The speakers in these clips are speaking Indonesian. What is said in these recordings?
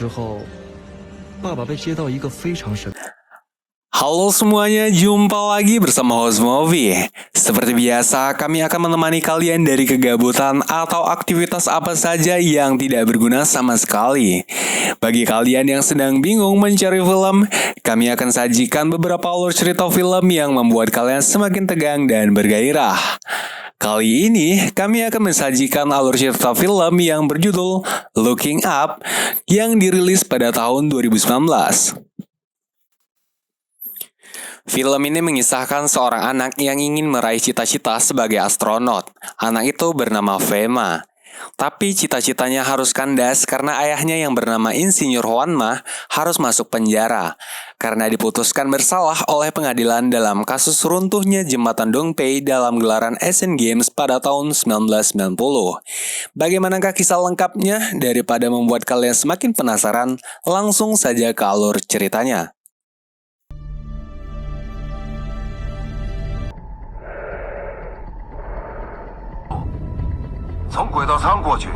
时候，爸爸被接到一个非常神。 Halo semuanya, jumpa lagi bersama host Movie. Seperti biasa, kami akan menemani kalian dari kegabutan atau aktivitas apa saja yang tidak berguna sama sekali. Bagi kalian yang sedang bingung mencari film, kami akan sajikan beberapa alur cerita film yang membuat kalian semakin tegang dan bergairah. Kali ini, kami akan mensajikan alur cerita film yang berjudul Looking Up yang dirilis pada tahun 2019. Film ini mengisahkan seorang anak yang ingin meraih cita-cita sebagai astronot. Anak itu bernama Fema. Tapi cita-citanya harus kandas karena ayahnya yang bernama Insinyur Hwanma harus masuk penjara. Karena diputuskan bersalah oleh pengadilan dalam kasus runtuhnya jembatan Dongpei dalam gelaran Asian Games pada tahun 1990. Bagaimanakah kisah lengkapnya? Daripada membuat kalian semakin penasaran, langsung saja ke alur ceritanya. 从轨道舱过去，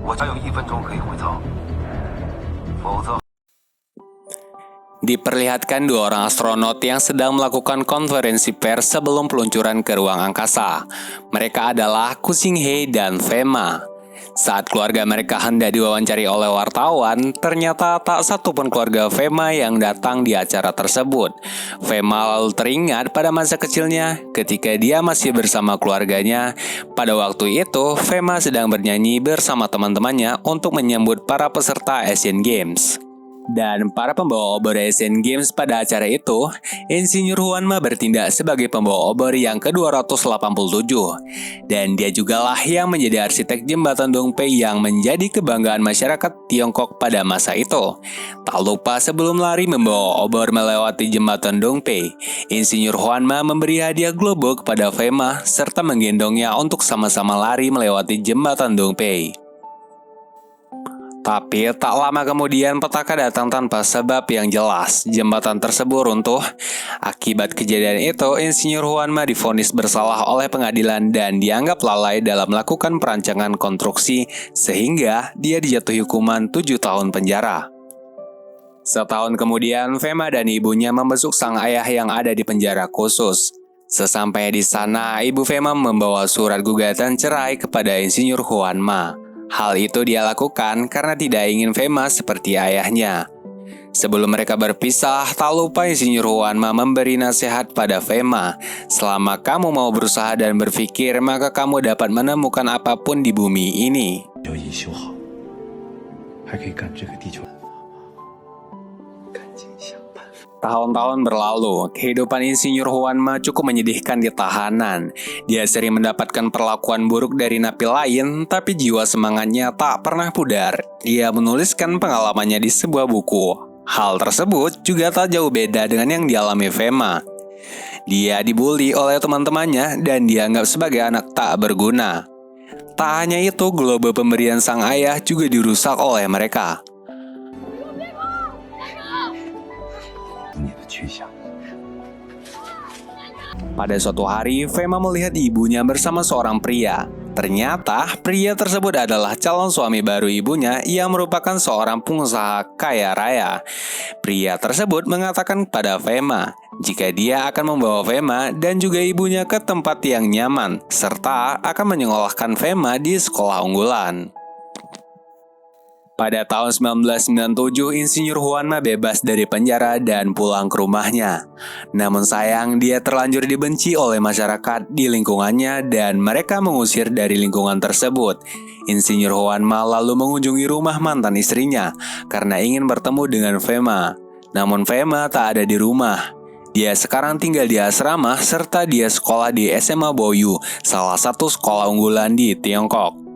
我还有1分钟可以回舱，否则。 Diperlihatkan dua orang astronot yang sedang melakukan konferensi pers sebelum peluncuran ke ruang angkasa. Mereka adalah Koo Sing-hye dan Fema. Saat keluarga mereka hendak diwawancari oleh wartawan, ternyata tak satu pun keluarga Fema yang datang di acara tersebut. Fema lalu teringat pada masa kecilnya ketika dia masih bersama keluarganya. Pada waktu itu, Fema sedang bernyanyi bersama teman-temannya untuk menyambut para peserta Asian Games. Dan para pembawa obor Asian Games pada acara itu, Insinyur Hwanma bertindak sebagai pembawa obor yang ke-287. Dan dia jugalah yang menjadi arsitek jembatan Dongpei yang menjadi kebanggaan masyarakat Tiongkok pada masa itu. Tak lupa sebelum lari membawa obor melewati jembatan Dongpei, Insinyur Hwanma memberi hadiah globo kepada Fema serta menggendongnya untuk sama-sama lari melewati jembatan Dongpei. Tapi tak lama kemudian petaka datang tanpa sebab yang jelas. Jembatan tersebut runtuh. Akibat kejadian itu, Insinyur Hwanma divonis bersalah oleh pengadilan dan dianggap lalai dalam melakukan perancangan konstruksi sehingga dia dijatuhi hukuman 7 tahun penjara. Setahun kemudian, Fema dan ibunya membesuk sang ayah yang ada di penjara khusus. Sesampainya di sana, ibu Fema membawa surat gugatan cerai kepada Insinyur Hwanma. Hal itu dia lakukan karena tidak ingin Fema seperti ayahnya. Sebelum mereka berpisah, tak lupa Insinyur Hwanma memberi nasihat pada Fema. Selama kamu mau berusaha dan berpikir, maka kamu dapat menemukan apapun di bumi ini. Tahun-tahun berlalu, kehidupan Insinyur Hwanma cukup menyedihkan di tahanan. Dia sering mendapatkan perlakuan buruk dari napi lain, tapi jiwa semangatnya tak pernah pudar. Dia menuliskan pengalamannya di sebuah buku. Hal tersebut juga tak jauh beda dengan yang dialami Fema. Dia dibully oleh teman-temannya dan dianggap sebagai anak tak berguna. Tak hanya itu, globe pemberian sang ayah juga dirusak oleh mereka. Pada suatu hari, Fema melihat ibunya bersama seorang pria. Ternyata, pria tersebut adalah calon suami baru ibunya yang merupakan seorang pengusaha kaya raya. Pria tersebut mengatakan kepada Fema jika dia akan membawa Fema dan juga ibunya ke tempat yang nyaman, serta akan menyekolahkan Fema di sekolah unggulan. Pada tahun 1997, Insinyur Hwanma bebas dari penjara dan pulang ke rumahnya. Namun sayang, dia terlanjur dibenci oleh masyarakat di lingkungannya dan mereka mengusir dari lingkungan tersebut. Insinyur Hwanma lalu mengunjungi rumah mantan istrinya karena ingin bertemu dengan Fema. Namun Fema tak ada di rumah. Dia sekarang tinggal di asrama serta dia sekolah di SMA Boyu, salah satu sekolah unggulan di Tiongkok.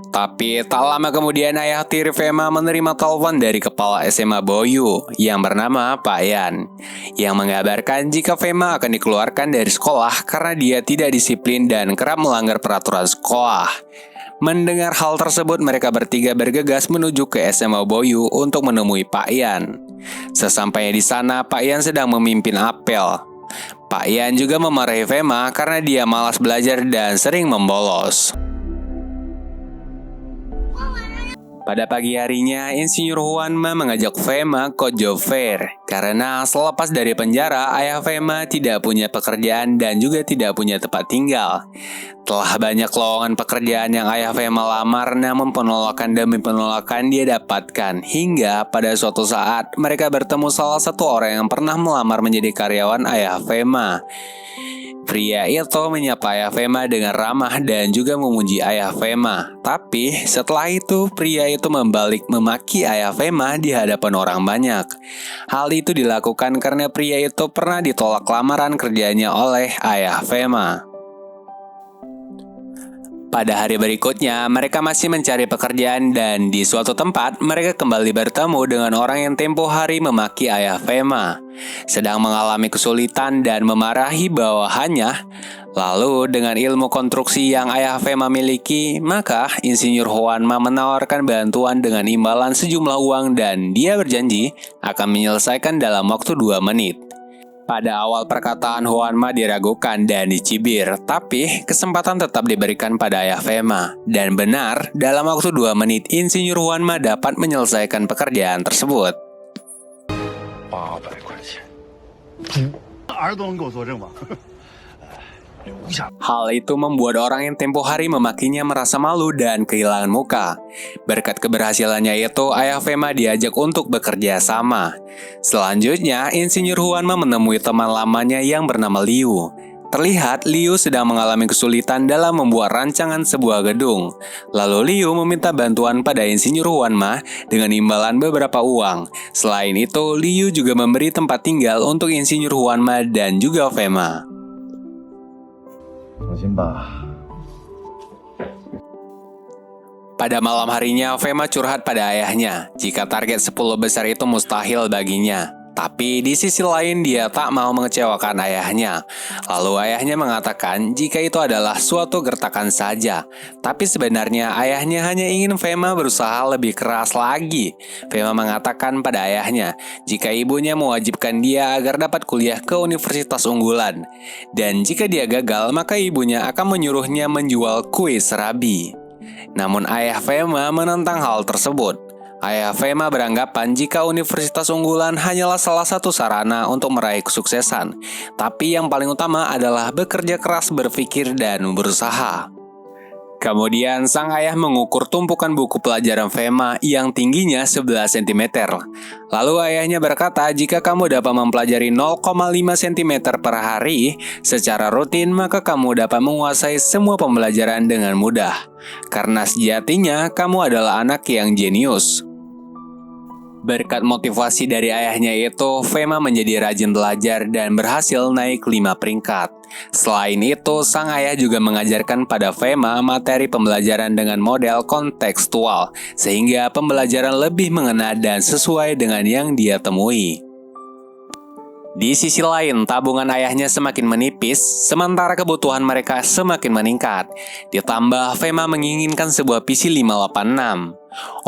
Tapi tak lama kemudian ayah tiri Fema menerima telepon dari kepala SMA Boyu yang bernama Pak Yan, yang mengabarkan jika Fema akan dikeluarkan dari sekolah karena dia tidak disiplin dan kerap melanggar peraturan sekolah. Mendengar hal tersebut, mereka bertiga bergegas menuju ke SMA Boyu untuk menemui Pak Yan. Sesampainya di sana, Pak Yan sedang memimpin apel. Pak Yan juga memarahi Fema karena dia malas belajar dan sering membolos. Pada pagi harinya, Insinyur Huanma mengajak Fema ke job fair karena selepas dari penjara, ayah Fema tidak punya pekerjaan dan juga tidak punya tempat tinggal. Telah banyak lowongan pekerjaan yang ayah Fema lamar, namun penolakan demi penolakan dia dapatkan. Hingga pada suatu saat, mereka bertemu salah satu orang yang pernah melamar menjadi karyawan ayah Fema. Pria itu menyapa ayah Fema dengan ramah dan juga memuji ayah Fema. Tapi setelah itu pria itu membalik memaki ayah Fema di hadapan orang banyak. Hal itu dilakukan karena pria itu pernah ditolak lamaran kerjanya oleh ayah Fema. Pada hari berikutnya, mereka masih mencari pekerjaan dan di suatu tempat mereka kembali bertemu dengan orang yang tempo hari memaki ayah Fema, sedang mengalami kesulitan dan memarahi bawahannya. Lalu dengan ilmu konstruksi yang ayah Fema miliki, maka Insinyur Huanma menawarkan bantuan dengan imbalan sejumlah uang dan dia berjanji akan menyelesaikan dalam waktu 2 menit. Pada awal perkataan Huanma diragukan dan dicibir, tapi kesempatan tetap diberikan pada ayah Fema. Dan benar, dalam waktu 2 menit Insinyur Huanma dapat menyelesaikan pekerjaan tersebut. 800块钱，儿子都能给我作证吗？留下。 Hal itu membuat orang yang tempo hari memakinya merasa malu dan kehilangan muka. Berkat keberhasilannya itu, ayah Fema diajak untuk bekerja sama. Selanjutnya, Insinyur Huanma menemui teman lamanya yang bernama Liu. Terlihat Liu sedang mengalami kesulitan dalam membuat rancangan sebuah gedung. Lalu Liu meminta bantuan pada Insinyur Huanma dengan imbalan beberapa uang. Selain itu, Liu juga memberi tempat tinggal untuk Insinyur Huanma dan juga Fema. 放心吧。 Pada malam harinya, Fema curhat pada ayahnya jika target 10 besar itu mustahil baginya. Tapi di sisi lain dia tak mau mengecewakan ayahnya. Lalu ayahnya mengatakan jika itu adalah suatu gertakan saja. Tapi sebenarnya ayahnya hanya ingin Fema berusaha lebih keras lagi. Fema mengatakan pada ayahnya jika ibunya mewajibkan dia agar dapat kuliah ke universitas unggulan. Dan jika dia gagal, maka ibunya akan menyuruhnya menjual kue serabi. Namun ayah Fema menentang hal tersebut. Ayah Fema beranggapan jika universitas unggulan hanyalah salah satu sarana untuk meraih kesuksesan. Tapi yang paling utama adalah bekerja keras, berpikir, dan berusaha. Kemudian sang ayah mengukur tumpukan buku pelajaran Fema yang tingginya 11 cm. Lalu ayahnya berkata jika kamu dapat mempelajari 0,5 cm per hari secara rutin, maka kamu dapat menguasai semua pembelajaran dengan mudah. Karena sejatinya kamu adalah anak yang jenius. Berkat motivasi dari ayahnya itu, Fema menjadi rajin belajar dan berhasil naik 5 peringkat. Selain itu, sang ayah juga mengajarkan pada Fema materi pembelajaran dengan model kontekstual, sehingga pembelajaran lebih mengena dan sesuai dengan yang dia temui. Di sisi lain, tabungan ayahnya semakin menipis, sementara kebutuhan mereka semakin meningkat. Ditambah, Fema menginginkan sebuah PC 586.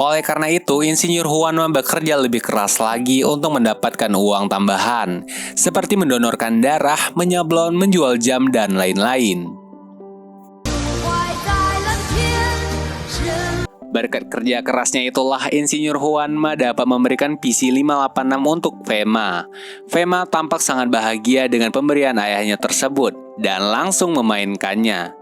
Oleh karena itu, Insinyur Huanma bekerja lebih keras lagi untuk mendapatkan uang tambahan, seperti mendonorkan darah, menyablon, menjual jam, dan lain-lain. Berkat kerja kerasnya itulah Insinyur Huanma dapat memberikan PC 586 untuk Fema. Fema tampak sangat bahagia dengan pemberian ayahnya tersebut dan langsung memainkannya.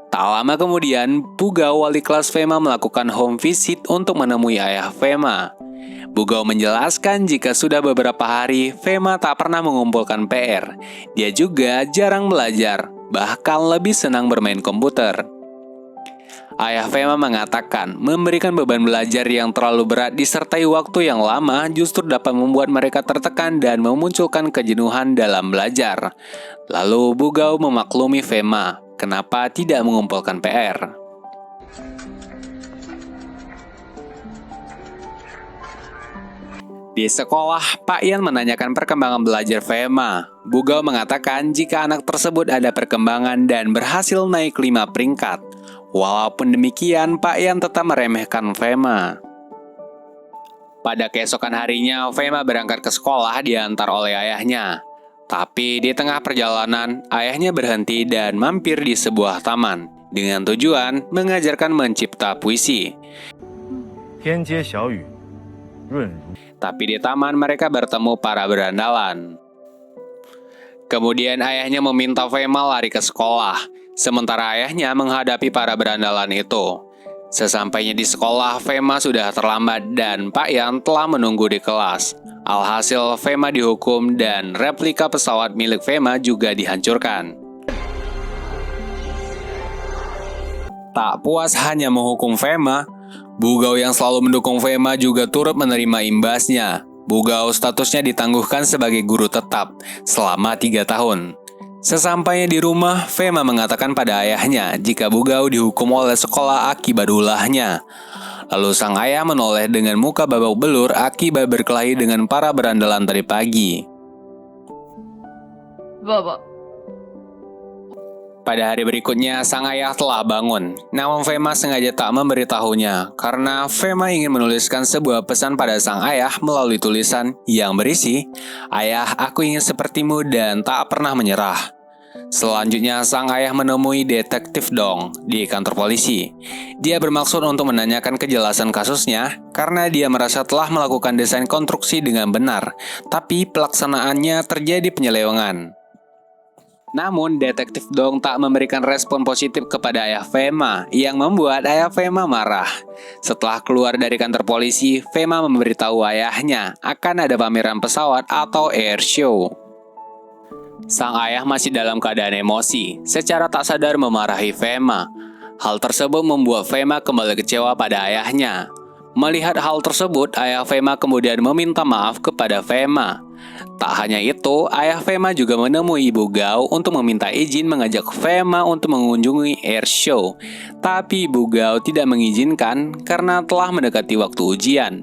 Tak lama kemudian, Bugao, wali kelas Fema, melakukan home visit untuk menemui ayah Fema. Bugao menjelaskan jika sudah beberapa hari Fema tak pernah mengumpulkan PR. Dia juga jarang belajar, bahkan lebih senang bermain komputer. Ayah Fema mengatakan memberikan beban belajar yang terlalu berat disertai waktu yang lama justru dapat membuat mereka tertekan dan memunculkan kejenuhan dalam belajar. Lalu Bugao memaklumi Fema kenapa tidak mengumpulkan PR. Di sekolah, Pak Yan menanyakan perkembangan belajar Fema. Bugao mengatakan jika anak tersebut ada perkembangan dan berhasil naik 5 peringkat. Walaupun demikian, Pak Yan tetap meremehkan Fema. Pada keesokan harinya, Fema berangkat ke sekolah diantar oleh ayahnya. Tapi di tengah perjalanan, ayahnya berhenti dan mampir di sebuah taman dengan tujuan mengajarkan mencipta puisi. 天街小雨，润如。 Tapi di taman mereka bertemu para berandalan. Kemudian ayahnya meminta Fema lari ke sekolah, sementara ayahnya menghadapi para berandalan itu. Sesampainya di sekolah, Fema sudah terlambat dan Pak Yan telah menunggu di kelas. Alhasil, Fema dihukum dan replika pesawat milik Fema juga dihancurkan. Tak puas hanya menghukum Fema, Bugao yang selalu mendukung Fema juga turut menerima imbasnya. Bugao statusnya ditangguhkan sebagai guru tetap selama 3 tahun. Sesampainya di rumah, Fema mengatakan pada ayahnya jika Bugao dihukum oleh sekolah akibat ulahnya. Lalu sang ayah menoleh dengan muka babak belur akibat berkelahi dengan para berandalan tadi pagi. Bapak. Pada hari berikutnya, sang ayah telah bangun. Namun Fema sengaja tak memberitahunya karena Fema ingin menuliskan sebuah pesan pada sang ayah melalui tulisan yang berisi, "Ayah, aku ingin sepertimu dan tak pernah menyerah." Selanjutnya, sang ayah menemui detektif Dong di kantor polisi. Dia bermaksud untuk menanyakan kejelasan kasusnya karena dia merasa telah melakukan desain konstruksi dengan benar, tapi pelaksanaannya terjadi penyelewengan. Namun, detektif Dong tak memberikan respon positif kepada ayah Fema yang membuat ayah Fema marah. Setelah keluar dari kantor polisi, Fema memberitahu ayahnya akan ada pameran pesawat atau air show. Sang ayah masih dalam keadaan emosi, secara tak sadar memarahi Fema. Hal tersebut membuat Fema kembali kecewa pada ayahnya. Melihat hal tersebut, ayah Fema kemudian meminta maaf kepada Fema. Tak hanya itu, ayah Fema juga menemui Ibu Gao untuk meminta izin mengajak Fema untuk mengunjungi air show. Tapi Ibu Gao tidak mengizinkan karena telah mendekati waktu ujian.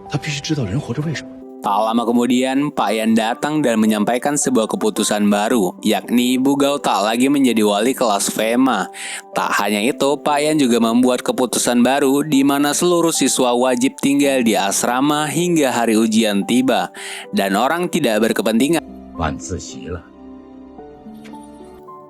他必须知道人活着为什么。 Tak lama kemudian, Pak Yan datang dan menyampaikan sebuah keputusan baru, yakni Ibu Gao tak lagi menjadi wali kelas Fema. Tak hanya itu, Pak Yan juga membuat keputusan baru di mana seluruh siswa wajib tinggal di asrama hingga hari ujian tiba, dan orang tidak berkepentingan. 晚自习了。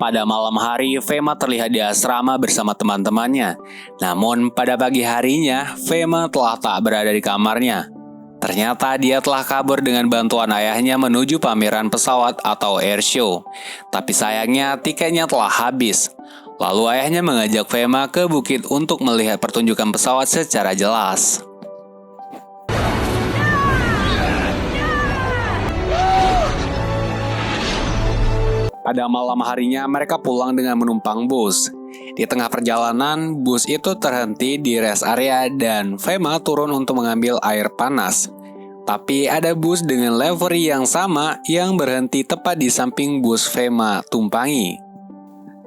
Pada malam hari, Fema terlihat di asrama bersama teman-temannya. Namun, pada pagi harinya, Fema telah tak berada di kamarnya. Ternyata dia telah kabur dengan bantuan ayahnya menuju pameran pesawat atau air show. Tapi sayangnya tiketnya telah habis. Lalu ayahnya mengajak Fema ke bukit untuk melihat pertunjukan pesawat secara jelas. Pada malam harinya mereka pulang dengan menumpang bus. Di tengah perjalanan, bus itu terhenti di rest area dan Fema turun untuk mengambil air panas. Tapi ada bus dengan livery yang sama yang berhenti tepat di samping bus Fema tumpangi.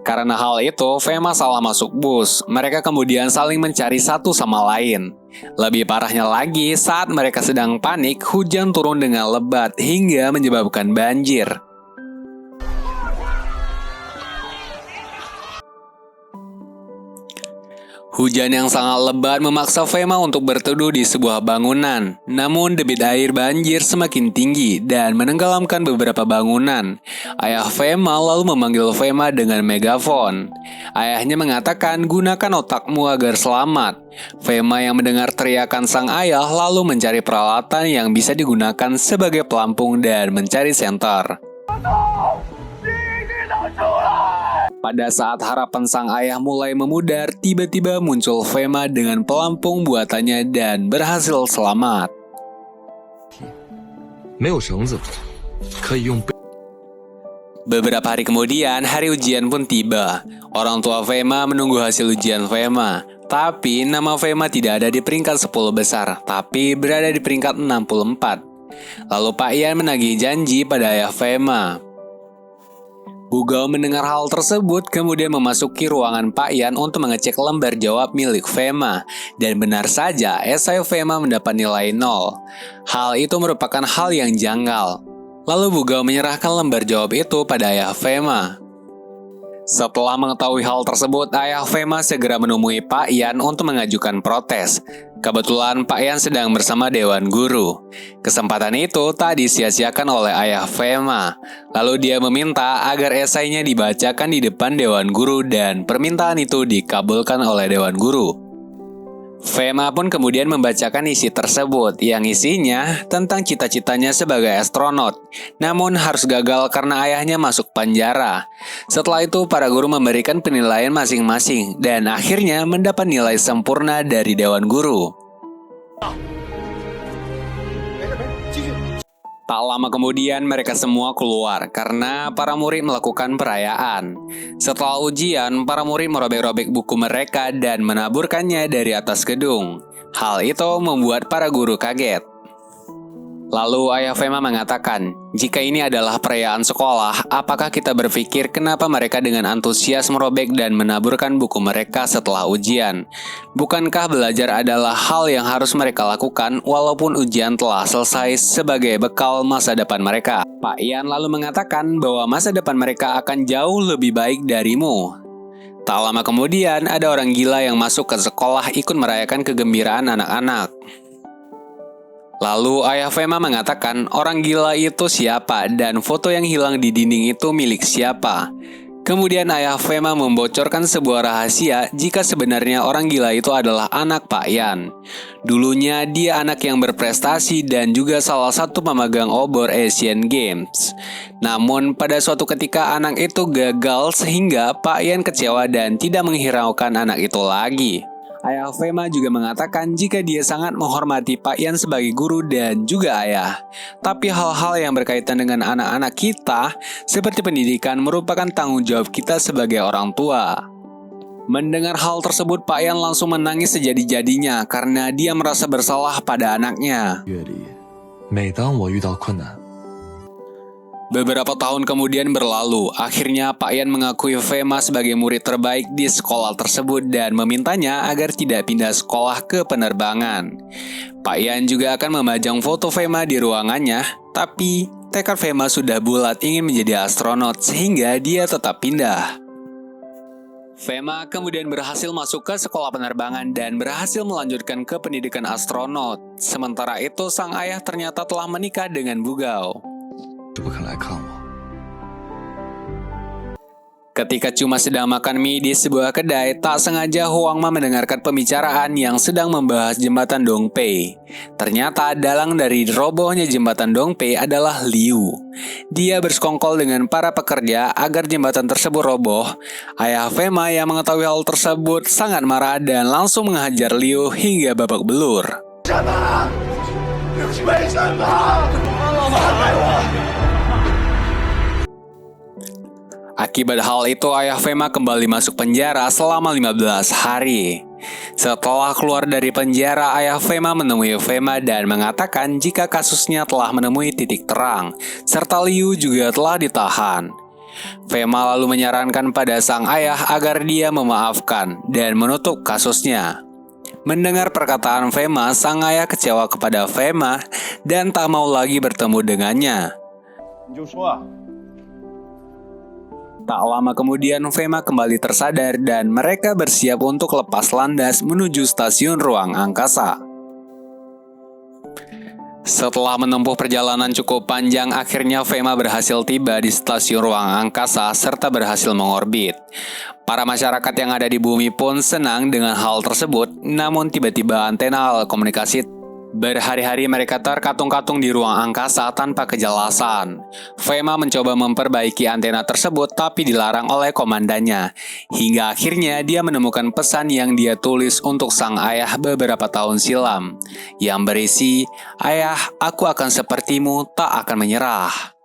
Karena hal itu, Fema salah masuk bus. Mereka kemudian saling mencari satu sama lain. Lebih parahnya lagi, saat mereka sedang panik, hujan turun dengan lebat hingga menyebabkan banjir. Hujan yang sangat lebat memaksa Fema untuk berteduh di sebuah bangunan. Namun debit air banjir semakin tinggi dan menenggelamkan beberapa bangunan. Ayah Fema lalu memanggil Fema dengan megafon. Ayahnya mengatakan, "Gunakan otakmu agar selamat." Fema yang mendengar teriakan sang ayah lalu mencari peralatan yang bisa digunakan sebagai pelampung dan mencari senter. Pada saat harapan sang ayah mulai memudar, tiba-tiba muncul Fema dengan pelampung buatannya dan berhasil selamat. 没有绳子，可以用背。 Beberapa hari kemudian, hari ujian pun tiba. Orang tua Fema menunggu hasil ujian Fema. Tapi nama Fema tidak ada di peringkat 10 besar, tapi berada di peringkat 64. Lalu Pak Yan menagih janji pada ayah Fema. Bugao mendengar hal tersebut, kemudian memasuki ruangan Pak Yan untuk mengecek lembar jawab milik Fema. Dan benar saja, esai Fema mendapat nilai 0. Hal itu merupakan hal yang janggal. Lalu Bugao menyerahkan lembar jawab itu pada ayah Fema. Setelah mengetahui hal tersebut, ayah Fema segera menemui Pak Yan untuk mengajukan protes. Kebetulan Pak Yan sedang bersama Dewan Guru. Kesempatan itu tak disia-siakan oleh ayah Fema. Lalu dia meminta agar esainya dibacakan di depan Dewan Guru dan permintaan itu dikabulkan oleh Dewan Guru. Fema pun kemudian membacakan isi tersebut, yang isinya tentang cita-citanya sebagai astronot, namun harus gagal karena ayahnya masuk penjara. Setelah itu, para guru memberikan penilaian masing-masing, dan akhirnya mendapat nilai sempurna dari Dewan Guru. Tak lama kemudian mereka semua keluar karena para murid melakukan perayaan. Setelah ujian, para murid merobek-robek buku mereka dan menaburkannya dari atas gedung. Hal itu membuat para guru kaget. Lalu ayah Fema mengatakan, jika ini adalah perayaan sekolah, apakah kita berpikir kenapa mereka dengan antusias merobek dan menaburkan buku mereka setelah ujian? Bukankah belajar adalah hal yang harus mereka lakukan walaupun ujian telah selesai sebagai bekal masa depan mereka? Pak Ian lalu mengatakan bahwa masa depan mereka akan jauh lebih baik darimu. Tak lama kemudian ada orang gila yang masuk ke sekolah ikut merayakan kegembiraan anak-anak. Lalu ayah Fema mengatakan orang gila itu siapa dan foto yang hilang di dinding itu milik siapa. Kemudian ayah Fema membocorkan sebuah rahasia jika sebenarnya orang gila itu adalah anak Pak Ian. Dulunya dia anak yang berprestasi dan juga salah satu pemegang obor Asian Games. Namun pada suatu ketika anak itu gagal sehingga Pak Ian kecewa dan tidak menghiraukan anak itu lagi. Ayah Fema juga mengatakan jika dia sangat menghormati Pak Ian sebagai guru dan juga ayah. Tapi hal-hal yang berkaitan dengan anak-anak kita, seperti pendidikan, merupakan tanggung jawab kita sebagai orang tua. Mendengar hal tersebut, Pak Ian langsung menangis sejadi-jadinya karena dia merasa bersalah pada anaknya. 阅历，每当我遇到困难， Beberapa tahun kemudian berlalu, akhirnya Pak Ian mengakui Fema sebagai murid terbaik di sekolah tersebut dan memintanya agar tidak pindah sekolah ke penerbangan. Pak Ian juga akan memajang foto Fema di ruangannya, tapi tekad Fema sudah bulat ingin menjadi astronot sehingga dia tetap pindah. Fema kemudian berhasil masuk ke sekolah penerbangan dan berhasil melanjutkan ke pendidikan astronot. Sementara itu, sang ayah ternyata telah menikah dengan bugau. 是不肯来看我。 Ketika cuma sedang makan mie di sebuah kedai, tak sengaja Huang Ma mendengarkan pembicaraan yang sedang membahas jembatan Dongpei. Ternyata dalang dari robohnya jembatan Dongpei adalah Liu. Dia bersekongkol dengan para pekerja agar jembatan tersebut roboh. Ayah Fema yang mengetahui hal tersebut sangat marah dan langsung menghajar Liu hingga babak belur. Akibat hal itu, ayah Fema kembali masuk penjara selama 15 hari. Setelah keluar dari penjara, ayah Fema menemui Fema dan mengatakan jika kasusnya telah menemui titik terang, serta Liu juga telah ditahan. Fema lalu menyarankan pada sang ayah agar dia memaafkan dan menutup kasusnya. Mendengar perkataan Fema, sang ayah kecewa kepada Fema dan tak mau lagi bertemu dengannya. 你就说啊， Tak lama kemudian Fema kembali tersadar dan mereka bersiap untuk lepas landas menuju stasiun ruang angkasa. Setelah menempuh perjalanan cukup panjang, akhirnya Fema berhasil tiba di stasiun ruang angkasa serta berhasil mengorbit. Para masyarakat yang ada di bumi pun senang dengan hal tersebut, namun tiba-tiba antena alat komunikasi berhari-hari mereka terkatung-katung di ruang angkasa tanpa kejelasan. Fema mencoba memperbaiki antena tersebut tapi dilarang oleh komandannya. Hingga akhirnya dia menemukan pesan yang dia tulis untuk sang ayah beberapa tahun silam, yang berisi, "Ayah, aku akan sepertimu, tak akan menyerah."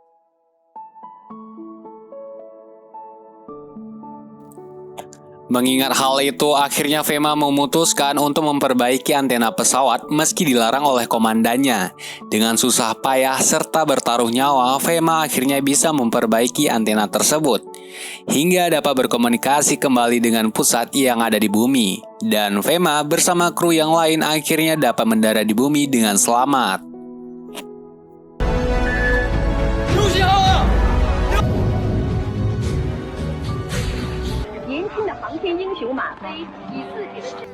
Mengingat hal itu, akhirnya Fema memutuskan untuk memperbaiki antena pesawat meski dilarang oleh komandannya. Dengan susah payah serta bertaruh nyawa, Fema akhirnya bisa memperbaiki antena tersebut, hingga dapat berkomunikasi kembali dengan pusat yang ada di bumi. Dan Fema bersama kru yang lain akhirnya dapat mendarat di bumi dengan selamat. 年轻的航天英雄马飞以自己的身。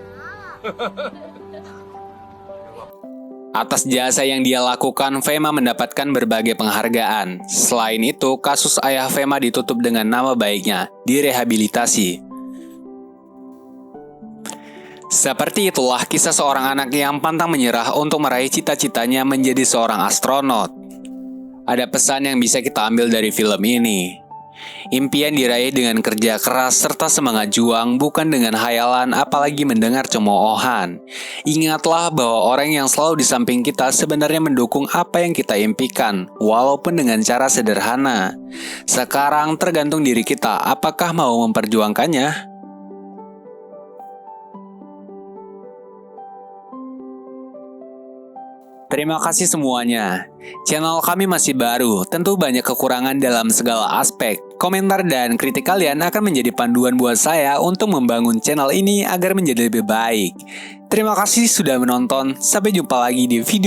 Atas jasa yang dia lakukan, Fema mendapatkan berbagai penghargaan. Selain itu, kasus ayah Fema ditutup dengan nama baiknya, direhabilitasi. Seperti itulah kisah seorang anak yang pantang menyerah untuk meraih cita-citanya menjadi seorang astronot. Ada pesan yang bisa kita ambil dari film ini. Impian diraih dengan kerja keras serta semangat juang, bukan dengan hayalan apalagi mendengar cemoohan. Ingatlah bahwa orang yang selalu di samping kita sebenarnya mendukung apa yang kita impikan, walaupun dengan cara sederhana. Sekarang tergantung diri kita, apakah mau memperjuangkannya? Terima kasih semuanya. Channel kami masih baru, tentu banyak kekurangan dalam segala aspek. Komentar dan kritik kalian akan menjadi panduan buat saya untuk membangun channel ini agar menjadi lebih baik. Terima kasih sudah menonton, sampai jumpa lagi di video